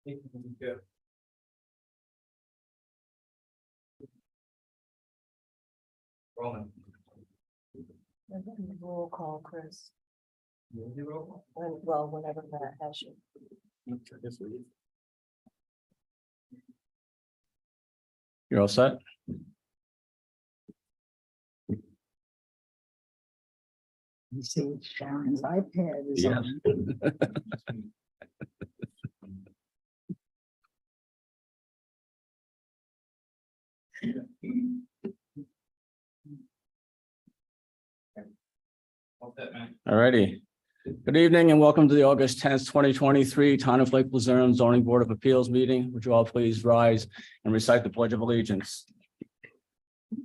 Good. Rolling. Roll call, Chris. Roll. Well, whenever Matt has you. You're all set? You see Sharon's iPad is Yeah. on. All righty. Good evening and welcome to the August 10th, 2023 Town of Lake Luzerne Zoning Board of Appeals meeting. Would you all please rise and recite the Pledge of Allegiance?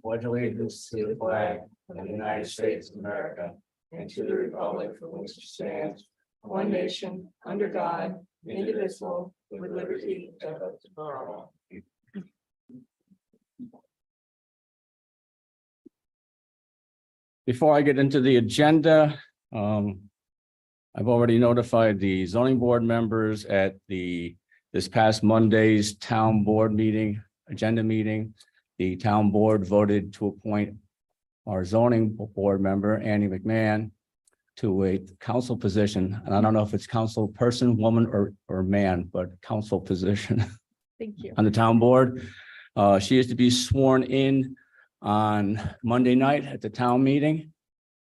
Pledge allegiance to the flag of the United States of America and to the republic for which it stands, One nation, under God, indivisible, with liberty and justice for all. Before I get into the agenda, I've already notified the zoning board members at this past Monday's town board meeting, agenda meeting. The town board voted to appoint our zoning board member, Annie McMahon, to a council position. And I don't know if it's council person, woman, or man, but council position Thank you. on the town board. She is to be sworn in on Monday night at the town meeting.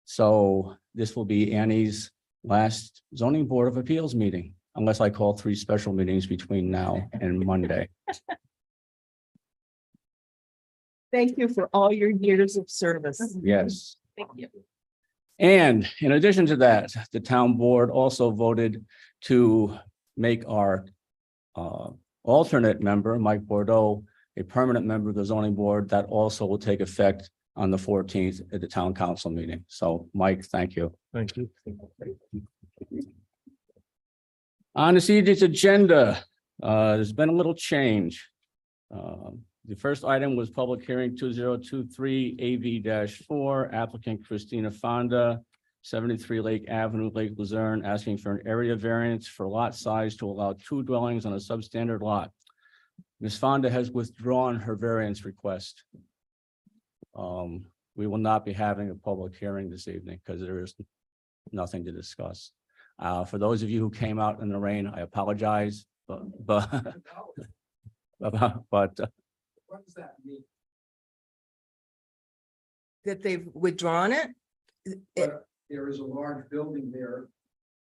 So this will be Annie's last zoning board of appeals meeting, unless I call 3 special meetings between now and Monday. Thank you for all your years of service. Yes. Thank you. And in addition to that, the town board also voted to make our alternate member, Mike Bordeaux, a permanent member of the zoning board. That also will take effect on the 14th at the town council meeting. So Mike, thank you. Thank you. On this evening's agenda, there's been a little change. The first item was public hearing 2023 AV-4, applicant Christina Fonda, 73 Lake Avenue, Lake Luzerne, asking for an area variance for lot size to allow 2 dwellings on a substandard lot. Ms. Fonda has withdrawn her variance request. We will not be having a public hearing this evening because there is nothing to discuss. For those of you who came out in the rain, I apologize, but What does that mean? That they've withdrawn it? But there is a large building there,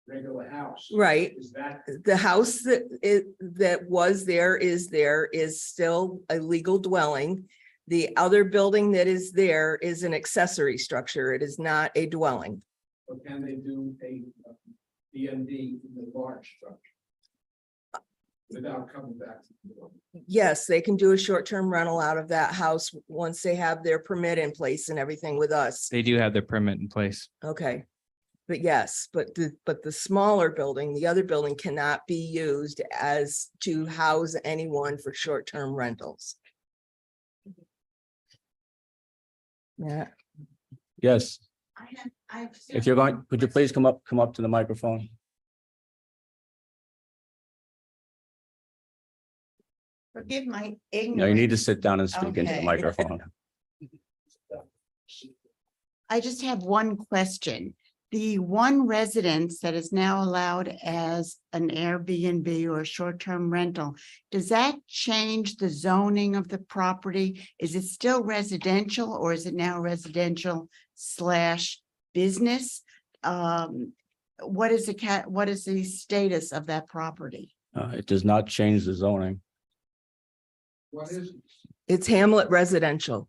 regular house. Right. Is that, The house that was there is still a legal dwelling. The other building that is there is an accessory structure. It is not a dwelling. or can they do a BND in the large structure? Without coming back to the building? Yes, they can do a short-term rental out of that house once they have their permit in place and everything with us. They do have their permit in place. Okay. But yes, but the smaller building, the other building cannot be used as to house anyone for short-term rentals. Yeah. yes, if you're going, could you please come up to the microphone? Forgive my No, ignorance. you need to sit down and speak into the Okay. microphone. I just have one question. The one residence that is now allowed as an Airbnb or a short-term rental, does that change the zoning of the property? Is it still residential or is it now residential / business? What is the status of that property? It does not change the zoning. What is it? It's Hamlet residential.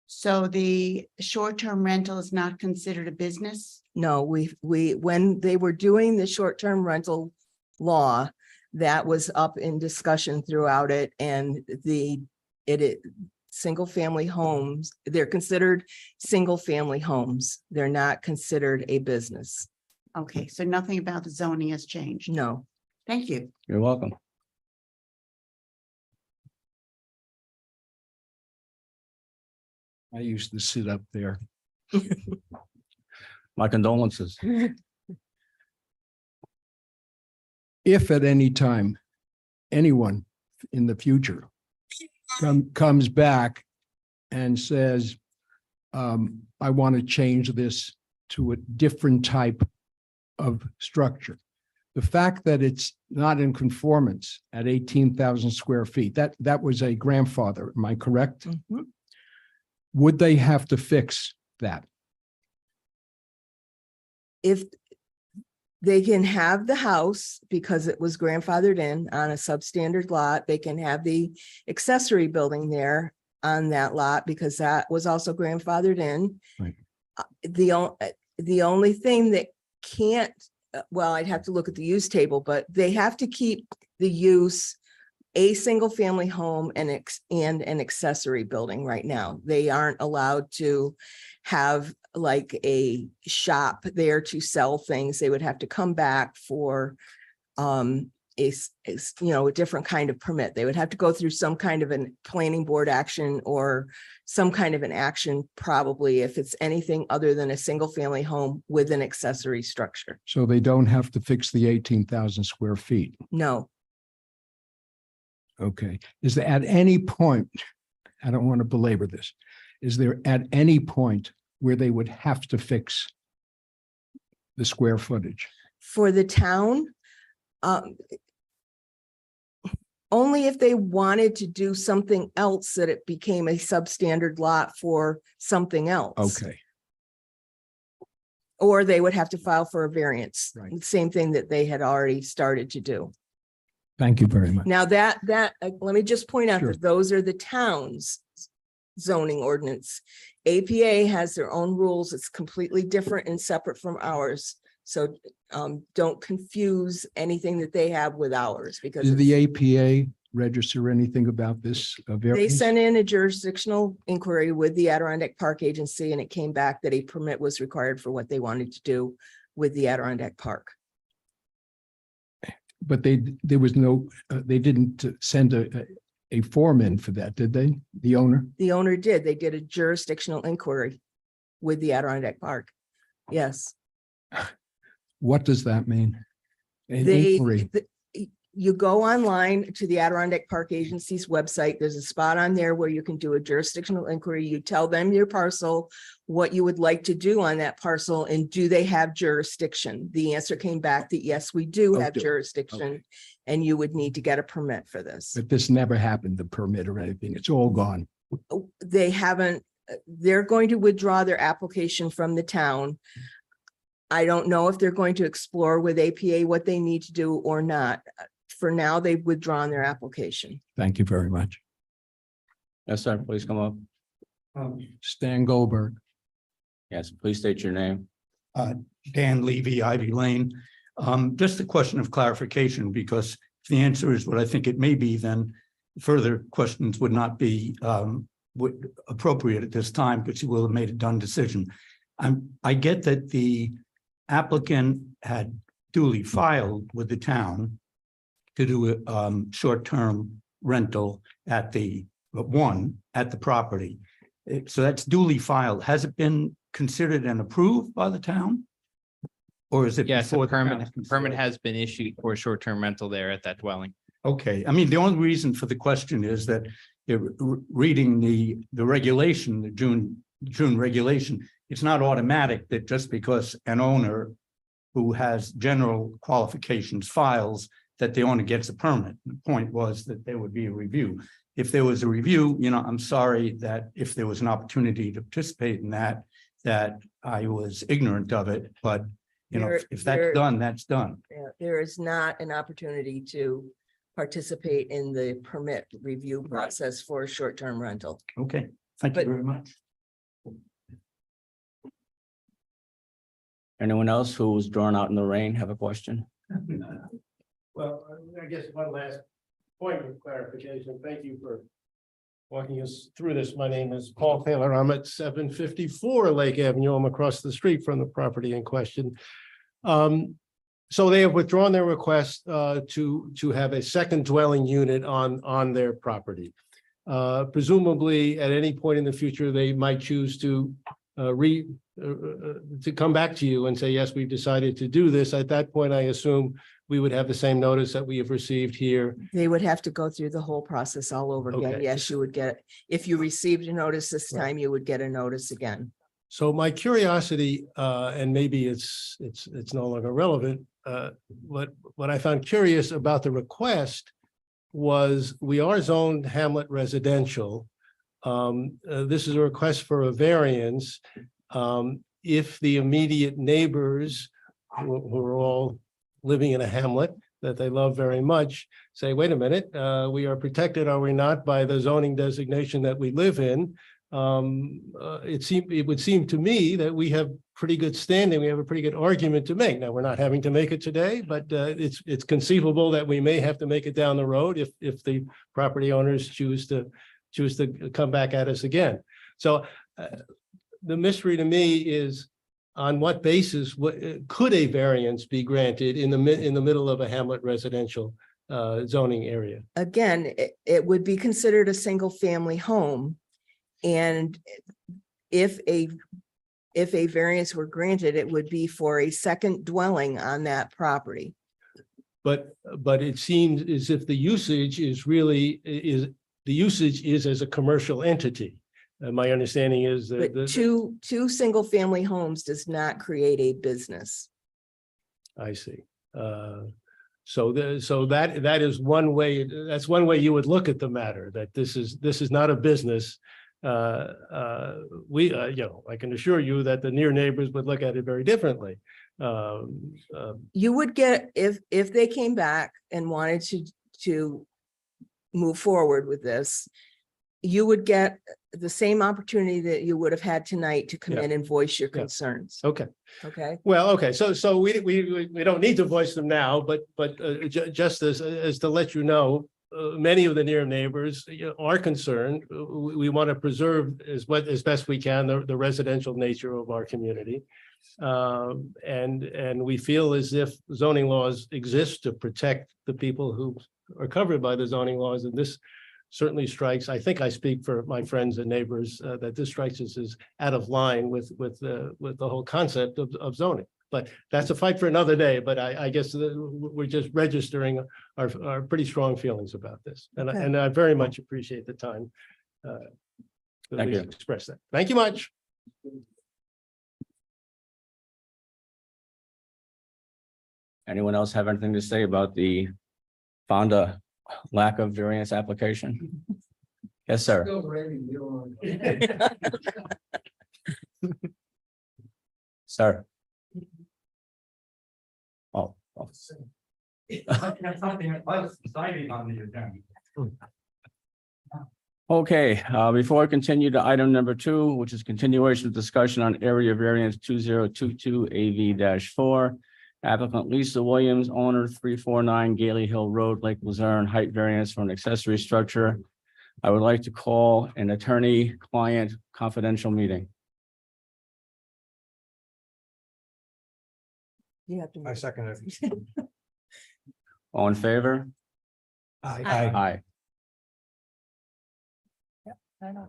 So the short-term rental is not considered a business? No, when they were doing the short-term rental law, that was up in discussion throughout it, and single-family homes, they're considered single-family homes. They're not considered a business. Okay, so nothing about the zoning has changed. No. Thank you. You're welcome. I used to sit up there. My condolences. if at any time, anyone in the future comes back and says, I want to change this to a different type of structure. The fact that it's not in conformance at 18,000 square feet, that was a grandfather, am I correct? Mhm. Would they have to fix that? If they can have the house because it was grandfathered in on a substandard lot, they can have the accessory building there on that lot because that was also grandfathered in. Right. The only thing that can't, well, I'd have to look at the use table, but they have to keep the use a single family home and an accessory building right now. They aren't allowed to have like a shop there to sell things. They would have to come back for a different kind of permit. They would have to go through some kind of a planning board action or some kind of an action, probably if it's anything other than a single family home with an accessory structure. So they don't have to fix the 18,000 square feet. No, Okay. Is there at any point, I don't want to belabor this, is there at any point where they would have to fix the square footage? for the town, only if they wanted to do something else that it became a substandard lot for something else. Okay, Or they would have to file for a variance. Right. Same thing that they had already started to do. thank you very much. Now let me just point out Sure. that those are the town's zoning ordinance. APA has their own rules. It's completely different and separate from ours. So don't confuse anything that they have with ours because Did the it's- APA register anything about this they variance? sent in a jurisdictional inquiry with the Adirondack Park Agency and it came back that a permit was required for what they wanted to do with the Adirondack Park. But there was no, they didn't send a form in for that, did they? The owner? The owner did. They did a jurisdictional inquiry with the Adirondack Park. Yes. What does that mean? An They, inquiry. you go online to the Adirondack Park Agency's website. There's a spot on there where you can do a jurisdictional inquiry. You tell them your parcel, what you would like to do on that parcel, and do they have jurisdiction? The answer came back that yes, we do Oh, have do. jurisdiction, Okay. and you would need to get a permit for this. But this never happened, the permit or anything. It's all gone. They haven't, they're going to withdraw their application from the town. I don't know if they're going to explore with APA what they need to do or not. For now, they've withdrawn their application. Thank you very much. Yes, sir. Please come up. Stan Goldberg. Yes, please state your name. Dan Levy, Ivy Lane. Just a question of clarification, because if the answer is what I think it may be, then further questions would not be appropriate at this time, because you will have made a done decision. I get that the applicant had duly filed with the town to do a short-term rental at the property. So that's duly filed. Has it been considered and approved by the town? Or is it? Yes, before a the town permit, has considered? permit has been issued for a short-term rental there at that dwelling. Okay, I mean, the only reason for the question is that reading the regulation, the June regulation, it's not automatic that just because an owner who has general qualifications files, that the owner gets a permit. The point was that there would be a review. If there was a review, I'm sorry that if there was an opportunity to participate in that I was ignorant of it, but if that's done, that's done. There is not an opportunity to participate in the permit review process for a short-term rental. Okay, thank you But- very much. Anyone else who was drawn out in the rain have a question? Well, I guess one last point of clarification. Thank you for walking us through this. My name is Paul Taylor. I'm at 754 Lake Avenue. I'm across the street from the property in question. So they have withdrawn their request to have a second dwelling unit on their property. Presumably, at any point in the future, they might choose to come back to you and say, yes, we've decided to do this. At that point, I assume we would have the same notice that we have received here. They would have to go through the whole process all over again. Okay. Yes, you would get, if you received a notice this Right. time, you would get a notice again. So my curiosity, and maybe it's no longer relevant, what I found curious about the request was we are zoned Hamlet residential. This is a request for a variance. If the immediate neighbors who are all living in a hamlet that they love very much say, wait a minute, we are protected, are we not, by the zoning designation that we live in? It would seem to me that we have pretty good standing. We have a pretty good argument to make. Now, we're not having to make it today, but it's conceivable that we may have to make it down the road if the property owners choose to come back at us again. So the mystery to me is, on what basis could a variance be granted in the middle of a hamlet residential zoning area? Again, it would be considered a single family home. And if a variance were granted, it would be for a second dwelling on that property. But it seems as if the usage is as a commercial entity. My understanding is that But two single family homes does not create a business. I see. So that is one way. That's one way you would look at the matter. That this is not a business. I can assure you that the near neighbors would look at it very differently. You would get, if they came back and wanted to move forward with this, you would get the same opportunity that you would have had tonight to come Yeah. in and voice your Yeah. concerns. Okay. Okay. Well, okay. So we don't need to voice them now, but just as to let you know, many of the near neighbors are concerned. We want to preserve as best we can the residential nature of our community. And we feel as if zoning laws exist to protect the people who are covered by the zoning laws. And this certainly strikes, I think I speak for my friends and neighbors, that this strikes us as out of line with the whole concept of zoning. But that's a fight for another day. But I guess we're just registering our pretty strong feelings about this. Okay. And I very much appreciate the time. To at Thank least you. express that. Thank you much. Anyone else have anything to say about the Fonda lack of variance application? Yes, sir. Sir. Oh. Okay, before I continue to item number 2, which is continuation of discussion on area variance 2022 AV-4. Applicant Lisa Williams, owner 349 Gailey Hill Road, Lake Luzerne, height variance for an accessory structure. I would like to call an attorney-client confidential meeting. You have to. I second it. All in favor? Aye. Aye. I know.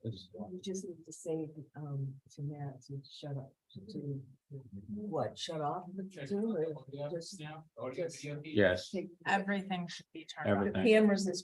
You just need to say, to Matt to shut up, to what, shut off? Just Yes, take Everything should be turned on. the everything. cameras this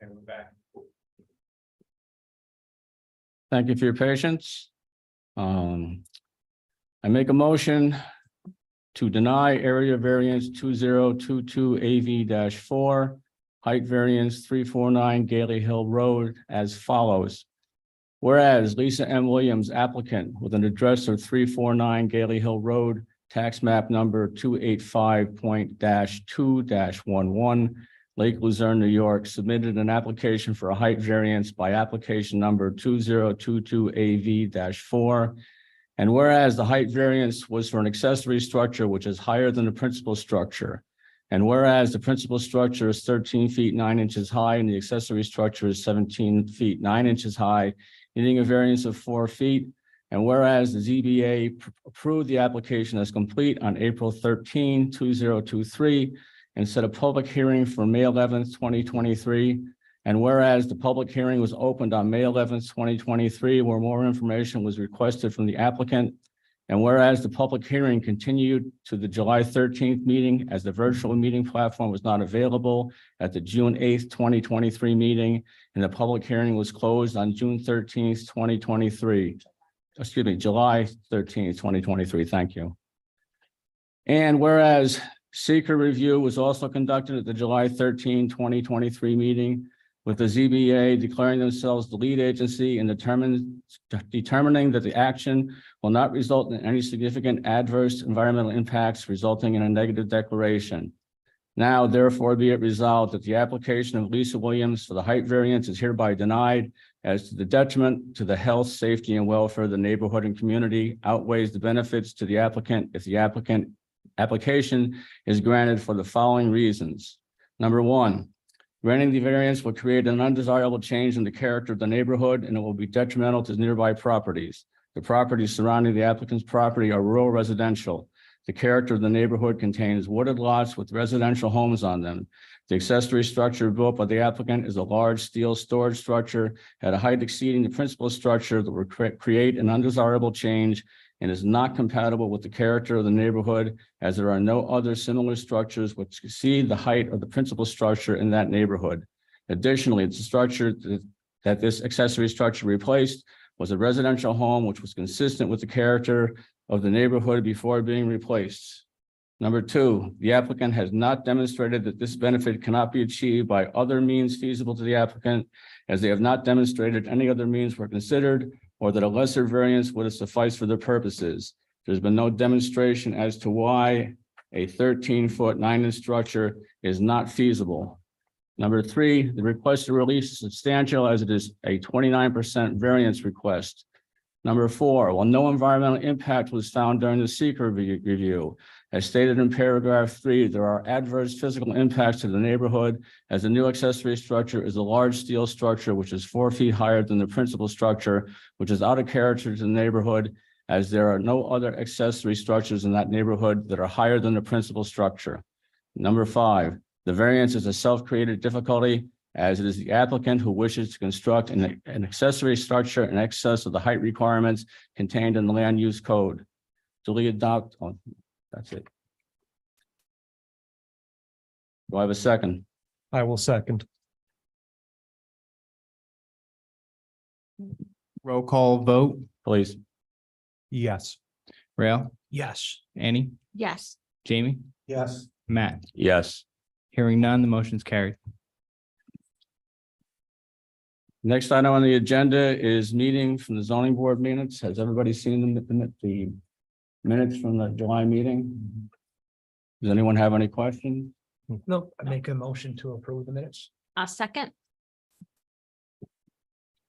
Okay, we're back. Thank you for your patience. I make a motion to deny area variance 2022 AV-4, height variance 349 Gailey Hill Road as follows. Whereas Lisa M. Williams, applicant with an address of 349 Gailey Hill Road, tax map number 285.2-11, Lake Luzerne, New York, submitted an application for a height variance by application number 2022 AV-4. And whereas the height variance was for an accessory structure which is higher than the principal structure. And whereas the principal structure is 13 feet 9 inches high and the accessory structure is 17 feet 9 inches high, needing a variance of 4 feet. And whereas the ZBA approved the application as complete on April 13, 2023, and set a public hearing for May 11th, 2023. And whereas the public hearing was opened on May 11th, 2023, where more information was requested from the applicant. And whereas the public hearing continued to the July 13th meeting as the virtual meeting platform was not available at the June 8th, 2023 meeting, and the public hearing was closed on June 13th, 2023. Excuse me, July 13th, 2023. Thank you. And whereas seeker review was also conducted at the July 13, 2023 meeting, with the ZBA declaring themselves the lead agency and determining that the action will not result in any significant adverse environmental impacts resulting in a negative declaration. Now, therefore, be it resolved that the application of Lisa Williams for the height variance is hereby denied as to the detriment to the health, safety, and welfare of the neighborhood and community outweighs the benefits to the applicant if the application is granted for the following reasons. Number one, granting the variance will create an undesirable change in the character of the neighborhood and it will be detrimental to nearby properties. The properties surrounding the applicant's property are rural residential. The character of the neighborhood contains wooded lots with residential homes on them. The accessory structure built by the applicant is a large steel storage structure at a height exceeding the principal structure that will create an undesirable change and is not compatible with the character of the neighborhood, as there are no other similar structures which exceed the height of the principal structure in that neighborhood. Additionally, the structure that this accessory structure replaced was a residential home which was consistent with the character of the neighborhood before being replaced. Number two, the applicant has not demonstrated that this benefit cannot be achieved by other means feasible to the applicant, as they have not demonstrated any other means were considered or that a lesser variance would have sufficed for their purposes. There's been no demonstration as to why a 13-foot 9-inch structure is not feasible. Number three, the requested release is substantial as it is a 29% variance request. Number four, while no environmental impact was found during the seeker review, as stated in paragraph 3, there are adverse physical impacts to the neighborhood as the new accessory structure is a large steel structure which is 4 feet higher than the principal structure, which is out of character to the neighborhood, as there are no other accessory structures in that neighborhood that are higher than the principal structure. Number five, the variance is a self-created difficulty, as it is the applicant who wishes to construct an accessory structure in excess of the height requirements contained in the land use code. Duly adopt. Oh, that's it. Do I have a second? I will second. Roll call vote. Please. Yes. Rail, Yes. Annie, Yes. Jamie, Yes. Matt. Yes. Hearing none, the motion's carried. Next item on the agenda is meeting from the zoning board minutes. Has everybody seen the minutes from the July meeting? Does anyone have any questions? No, I make a motion to approve the minutes. A second.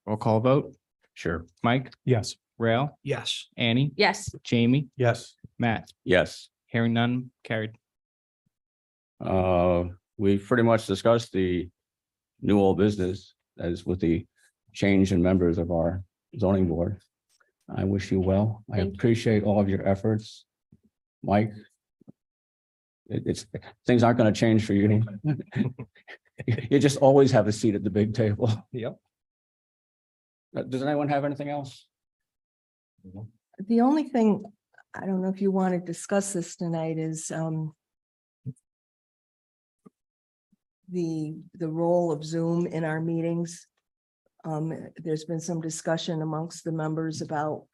Roll call vote. Sure. Mike, Yes. Rail, Yes. Annie, Yes. Jamie, Yes. Matt. Yes. Hearing none, carried. We pretty much discussed the new old business as with the change in members of our zoning board. I wish you well. I Thank you. appreciate all of your efforts. Mike. It's things aren't going to change for you. You just always have a seat at the big table. Yep. Does anyone have anything else? The only thing, I don't know if you want to discuss this tonight, is the role of Zoom in our meetings. There's been some discussion amongst the members about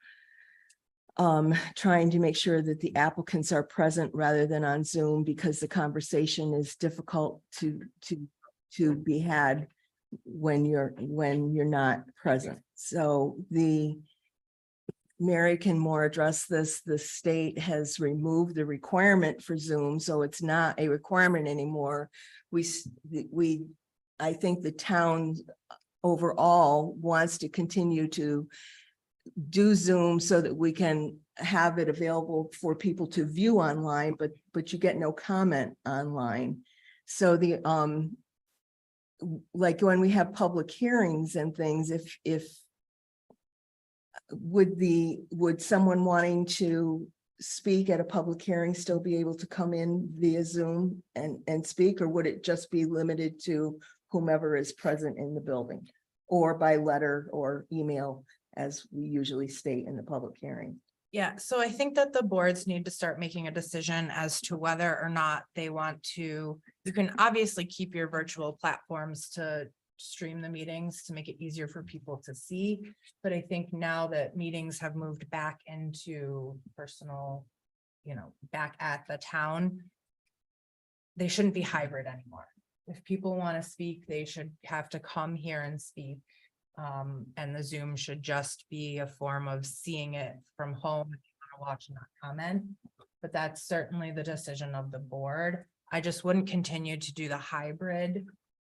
trying to make sure that the applicants are present rather than on Zoom, because the conversation is difficult to be had when you're not present. So Mary can more address this. The state has removed the requirement for Zoom, so it's not a requirement anymore. I think the town overall wants to continue to do Zoom so that we can have it available for people to view online, but you get no comment online. So like when we have public hearings and things, would someone wanting to speak at a public hearing still be able to come in via Zoom and speak, or would it just be limited to whomever is present in the building, or by letter or email, as we usually state in the public hearing? Yeah, so I think that the boards need to start making a decision as to whether or not they want to, you can obviously keep your virtual platforms to stream the meetings to make it easier for people to see. But I think now that meetings have moved back into personal, back at the town, they shouldn't be hybrid anymore. If people want to speak, they should have to come here and speak. And the Zoom should just be a form of seeing it from home if you want to watch and not comment. But that's certainly the decision of the board. I just wouldn't continue to do the hybrid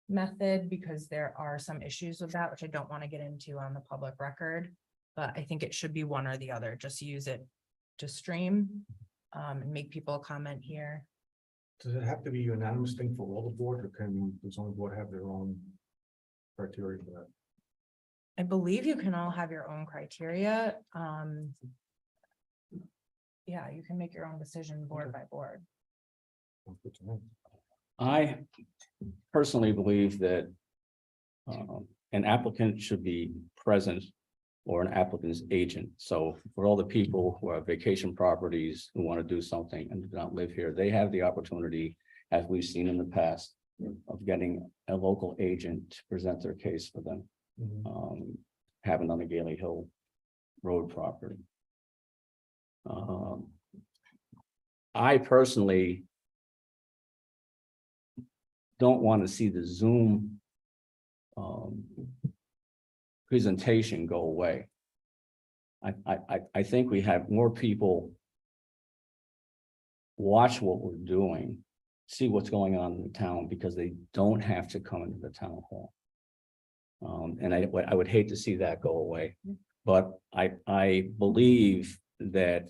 method because there are some issues with that, which I don't want to get into on the public record. But I think it should be one or the other. Just use it to stream and make people comment here. Does it have to be a unanimous thing for all the board, or does only board have their own criteria for that? I believe you can all have your own criteria. Yeah, you can make your own decision board by board. Sounds good to me. I personally believe that an applicant should be present, or an applicant's agent. So for all the people who have vacation properties who want to do something and do not live here, they have the opportunity, as we've seen in the past, of getting a local agent to present their case for them. Happened on the Gailey Hill Road property. I personally don't want to see the Zoom presentation go away. I think we have more people watch what we're doing, see what's going on in the town, because they don't have to come into the town hall. And I would hate to see that go away, but I believe that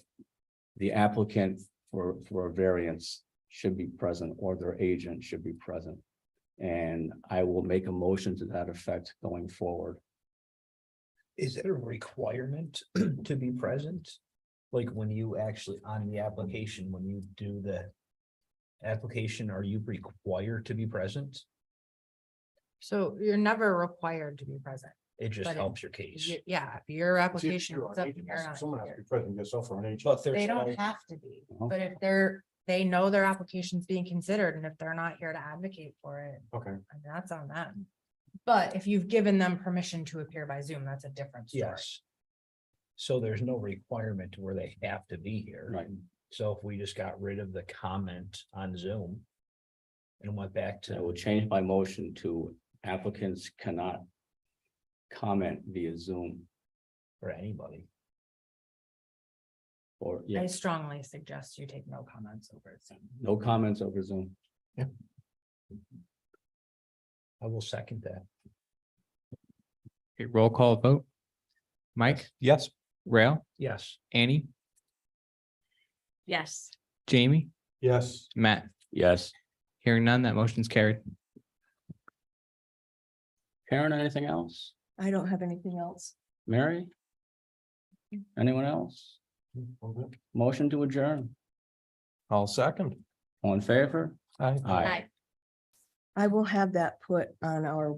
the applicant for a variance should be present, or their agent should be present. And I will make a motion to that effect going forward. Is it a requirement to be present? Like when you actually on the application, when you do the application, are you required to be present? So you're never required to be present. It just But helps your case. Yeah, if your application You're is an up, agent, you're not someone has to here. be present yourself or an agent. But They there's don't have to be, Uh-huh. but if they know their application's being considered, and if they're not here to advocate for it, Okay, I mean, that's on them. But if you've given them permission to appear by Zoom, that's a different story. yes. So there's no requirement where they have to be here. Right. So if we just got rid of the comment on Zoom and went back I to, will change my motion to applicants cannot comment via Zoom, for anybody. or I strongly suggest you take no comments over Zoom. no comments over Zoom. I will second that. Okay, roll call vote. Mike? Yes. Rail? Yes. Annie? Yes. Jamie? yes. Matt? Yes. Hearing none, that motion's carried. Karen, anything else? I don't have anything else. Mary? Anyone else? I'm good. Motion to adjourn. I'll second. All in favor? Aye. Aye. I will have that put on our